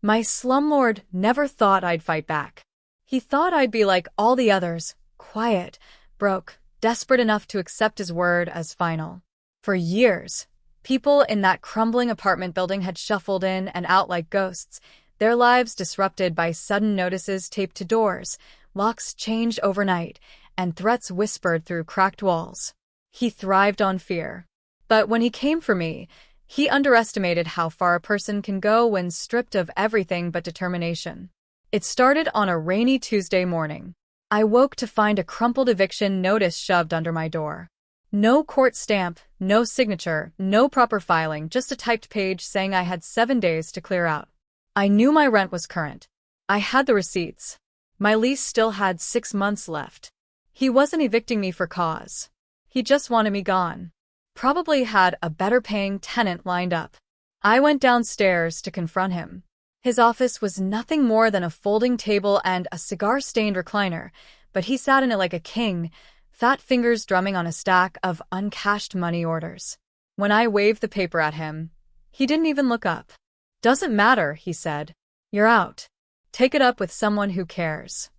My slumlord never thought I'd fight back. He thought I'd be like all the others, quiet, broke, desperate enough to accept his word as final. For years, people in that crumbling apartment building had shuffled in and out like ghosts, their lives disrupted by sudden notices taped to doors, locks changed overnight, and threats whispered through cracked walls. He thrived on fear. But when he came for me, he underestimated how far a person can go when stripped of everything but determination. It started on a rainy Tuesday morning. I woke to find a crumpled eviction notice shoved under my door. No court stamp, no signature, no proper filing, just a typed page saying I had 7 days to clear out. I knew my rent was current. I had the receipts. My lease still had 6 months left. He wasn't evicting me for cause. He just wanted me gone. Probably had a better-paying tenant lined up. I went downstairs to confront him. His office was nothing more than a folding table and a cigar-stained recliner, but he sat in it like a king, fat fingers drumming on a stack of uncashed money orders. When I waved the paper at him, he didn't even look up. "Doesn't matter," he said. "You're out. Take it up with someone who cares."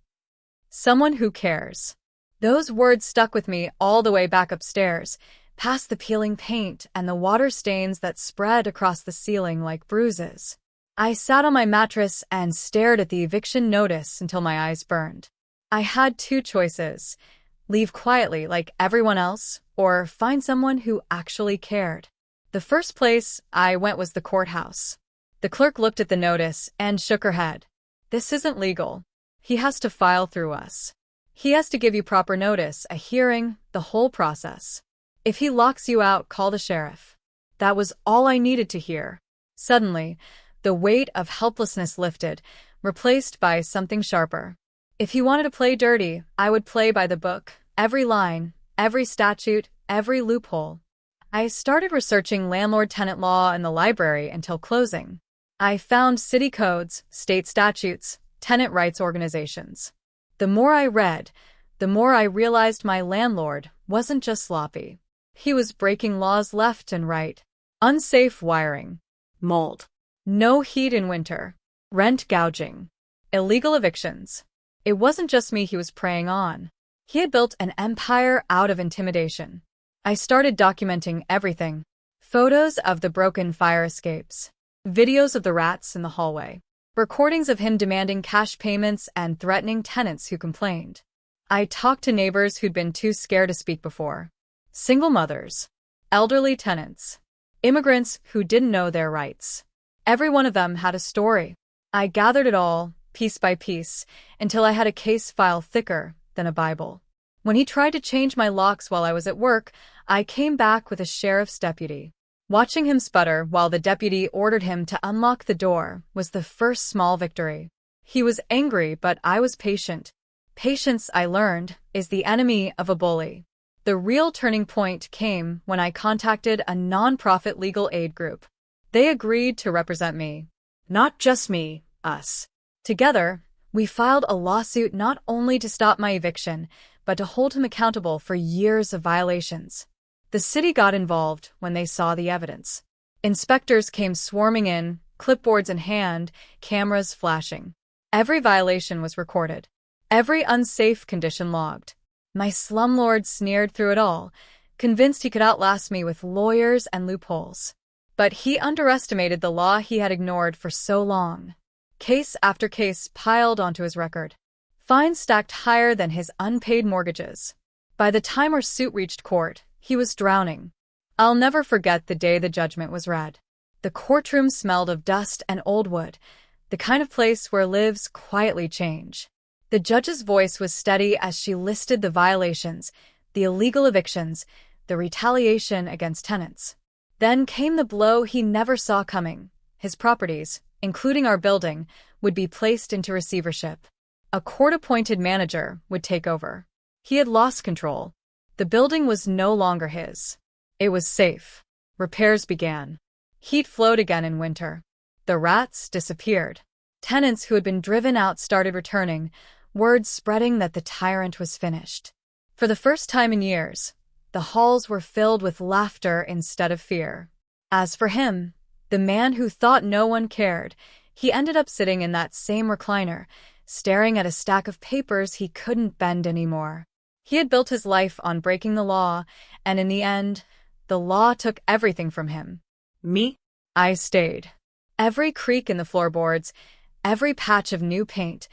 Someone who cares. Those words stuck with me all the way back upstairs, past the peeling paint and the water stains that spread across the ceiling like bruises. I sat on my mattress and stared at the eviction notice until my eyes burned. I had 2 choices: leave quietly like everyone else, or find someone who actually cared. The first place I went was the courthouse. The clerk looked at the notice and shook her head. "This isn't legal. He has to file through us. He has to give you proper notice, a hearing, the whole process. If he locks you out, call the sheriff." That was all I needed to hear. Suddenly, the weight of helplessness lifted, replaced by something sharper. If he wanted to play dirty, I would play by the book, every line, every statute, every loophole. I started researching landlord-tenant law in the library until closing. I found city codes, state statutes, tenant rights organizations. The more I read, the more I realized my landlord wasn't just sloppy. He was breaking laws left and right. Unsafe wiring, mold, no heat in winter, rent gouging, illegal evictions. It wasn't just me he was preying on. He had built an empire out of intimidation. I started documenting everything. Photos of the broken fire escapes, videos of the rats in the hallway, recordings of him demanding cash payments and threatening tenants who complained. I talked to neighbors who'd been too scared to speak before. Single mothers, elderly tenants, immigrants who didn't know their rights. Every one of them had a story. I gathered it all, piece by piece, until I had a case file thicker than a Bible. When he tried to change my locks while I was at work, I came back with a sheriff's deputy. Watching him sputter while the deputy ordered him to unlock the door was the first small victory. He was angry, but I was patient. Patience, I learned, is the enemy of a bully. The real turning point came when I contacted a non-profit legal aid group. They agreed to represent me. Not just me, us. Together, we filed a lawsuit not only to stop my eviction, but to hold him accountable for years of violations. The city got involved when they saw the evidence. Inspectors came swarming in, clipboards in hand, cameras flashing. Every violation was recorded. Every unsafe condition logged. My slumlord sneered through it all, convinced he could outlast me with lawyers and loopholes. But he underestimated the law he had ignored for so long. Case after case piled onto his record. Fines stacked higher than his unpaid mortgages. By the time our suit reached court, he was drowning. I'll never forget the day the judgment was read. The courtroom smelled of dust and old wood, the kind of place where lives quietly change. The judge's voice was steady as she listed the violations, the illegal evictions, the retaliation against tenants. Then came the blow he never saw coming. His properties, including our building, would be placed into receivership. A court-appointed manager would take over. He had lost control. The building was no longer his. It was safe. Repairs began. Heat flowed again in winter. The rats disappeared. Tenants who had been driven out started returning, word spreading that the tyrant was finished. For the first time in years, the halls were filled with laughter instead of fear. As for him, the man who thought no one cared, He ended up sitting in that same recliner, staring at a stack of papers he couldn't bend anymore. He had built his life on breaking the law, and in the end, the law took everything from him. Me? I stayed. Every creak in the floorboards, every patch of new paint,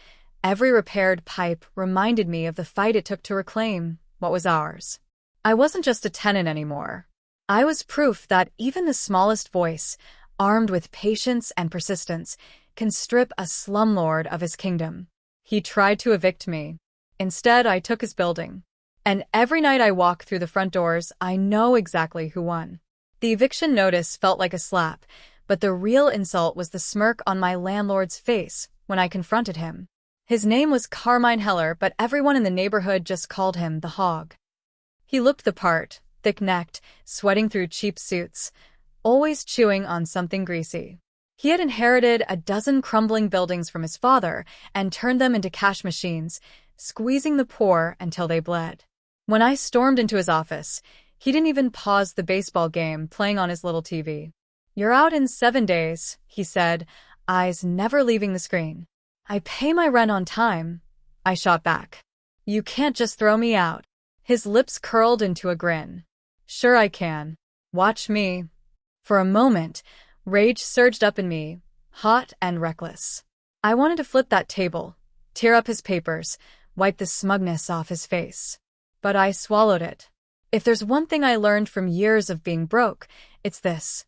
every repaired pipe reminded me of the fight it took to reclaim what was ours. I wasn't just a tenant anymore. I was proof that even the smallest voice, armed with patience and persistence, can strip a slumlord of his kingdom. He tried to evict me. Instead, I took his building. And every night I walk through the front doors, I know exactly who won. The eviction notice felt like a slap, but the real insult was the smirk on my landlord's face when I confronted him. His name was Carmine Heller, but everyone in the neighborhood just called him the Hog. He looked the part, thick-necked, sweating through cheap suits, always chewing on something greasy. He had inherited a dozen crumbling buildings from his father and turned them into cash machines, squeezing the poor until they bled. When I stormed into his office, he didn't even pause the baseball game playing on his little TV. "You're out in 7 days," he said, eyes never leaving the screen. "I pay my rent on time," I shot back. "You can't just throw me out." His lips curled into a grin. "Sure I can. Watch me." For a moment, rage surged up in me, hot and reckless. I wanted to flip that table, tear up his papers, wipe the smugness off his face. But I swallowed it. If there's one thing I learned from years of being broke, it's this.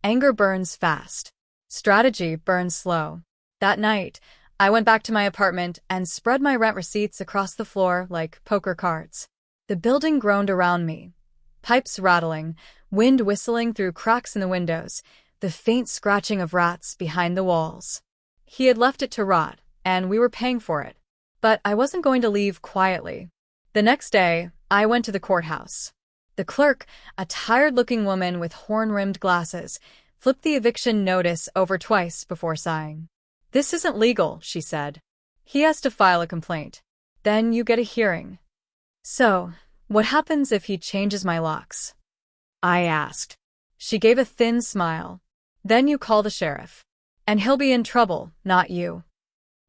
Anger burns fast. Strategy burns slow. That night, I went back to my apartment and spread my rent receipts across the floor like poker cards. The building groaned around me. Pipes rattling, wind whistling through cracks in the windows, the faint scratching of rats behind the walls. He had left it to rot, and we were paying for it. But I wasn't going to leave quietly. The next day, I went to the courthouse. The clerk, a tired-looking woman with horn-rimmed glasses, flipped the eviction notice over twice before sighing. "This isn't legal," she said. "He has to file a complaint. Then you get a hearing." "So, what happens if he changes my locks?" I asked. She gave a thin smile. "Then you call the sheriff. And he'll be in trouble, not you."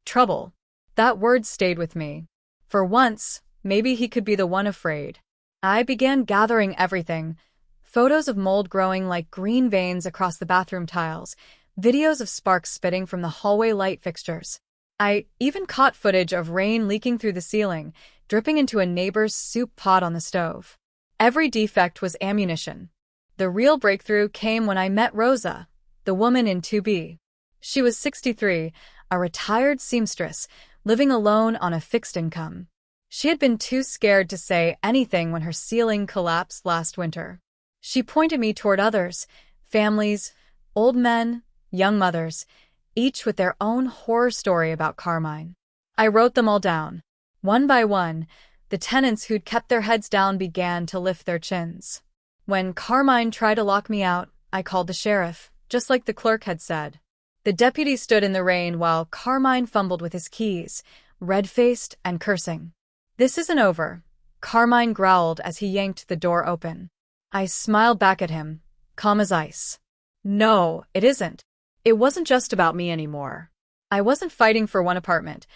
Trouble. That word stayed with me. For once, maybe he could be the one afraid. I began gathering everything. Photos of mold growing like green veins across the bathroom tiles, videos of sparks spitting from the hallway light fixtures. I even caught footage of rain leaking through the ceiling, dripping into a neighbor's soup pot on the stove. Every defect was ammunition. The real breakthrough came when I met Rosa, the woman in 2B. She was 63, a retired seamstress, living alone on a fixed income. She had been too scared to say anything when her ceiling collapsed last winter. She pointed me toward others, families, old men, young mothers, each with their own horror story about Carmine. I wrote them all down. One by one, the tenants who'd kept their heads down began to lift their chins. When Carmine tried to lock me out, I called the sheriff, just like the clerk had said. The deputy stood in the rain while Carmine fumbled with his keys, red-faced and cursing. "This isn't over," Carmine growled as he yanked the door open. I smiled back at him, calm as ice. "No, it isn't. It wasn't just about me anymore. I wasn't fighting for one apartment.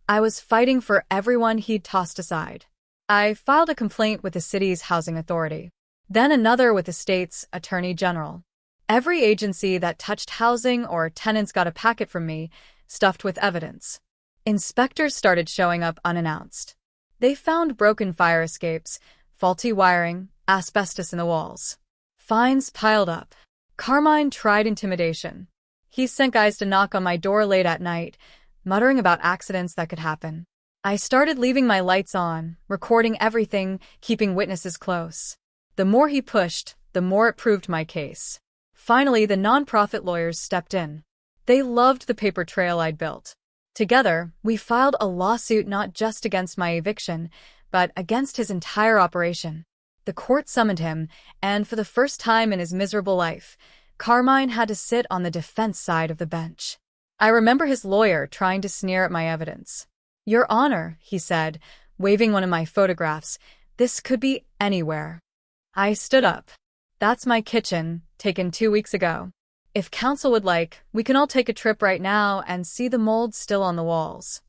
I was fighting for everyone he'd tossed aside." I filed a complaint with the city's housing authority, then another with the state's attorney general. Every agency that touched housing or tenants got a packet from me, stuffed with evidence. Inspectors started showing up unannounced. They found broken fire escapes, faulty wiring, asbestos in the walls. Fines piled up. Carmine tried intimidation. He sent guys to knock on my door late at night, muttering about accidents that could happen. I started leaving my lights on, recording everything, keeping witnesses close. The more he pushed, the more it proved my case. Finally, the nonprofit lawyers stepped in. They loved the paper trail I'd built. Together, we filed a lawsuit not just against my eviction, but against his entire operation. The court summoned him, and for the first time in his miserable life, Carmine had to sit on the defense side of the bench. I remember his lawyer trying to sneer at my evidence. "Your Honor," he said, waving one of my photographs, "this could be anywhere." I stood up. "That's my kitchen, taken 2 weeks ago." If council would like, we can all take a trip right now and see the mold still on the walls.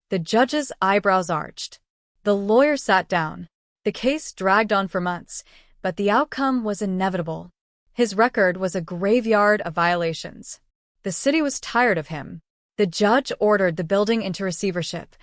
The judge's eyebrows arched. The lawyer sat down. The case dragged on for months, but the outcome was inevitable. His record was a graveyard of violations. The city was tired of him. The judge ordered the building into receivership.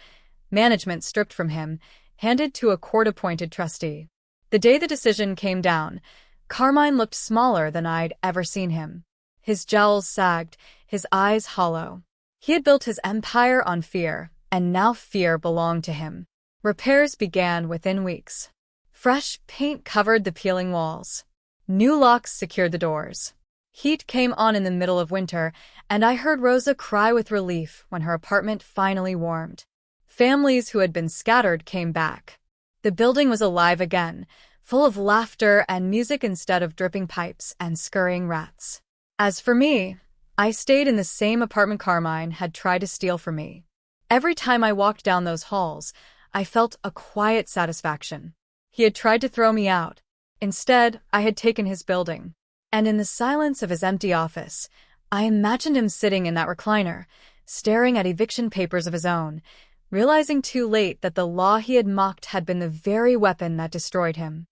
Management stripped from him, handed to a court-appointed trustee. The day the decision came down, Carmine looked smaller than I'd ever seen him. His jowls sagged, his eyes hollow. He had built his empire on fear, and now fear belonged to him. Repairs began within weeks. Fresh paint covered the peeling walls. New locks secured the doors. Heat came on in the middle of winter, and I heard Rosa cry with relief when her apartment finally warmed. Families who had been scattered came back. The building was alive again, full of laughter and music instead of dripping pipes and scurrying rats. As for me, I stayed in the same apartment Carmine had tried to steal from me. Every time I walked down those halls, I felt a quiet satisfaction. He had tried to throw me out. Instead, I had taken his building. And in the silence of his empty office, I imagined him sitting in that recliner, staring at eviction papers of his own, realizing too late that the law he had mocked had been the very weapon that destroyed him.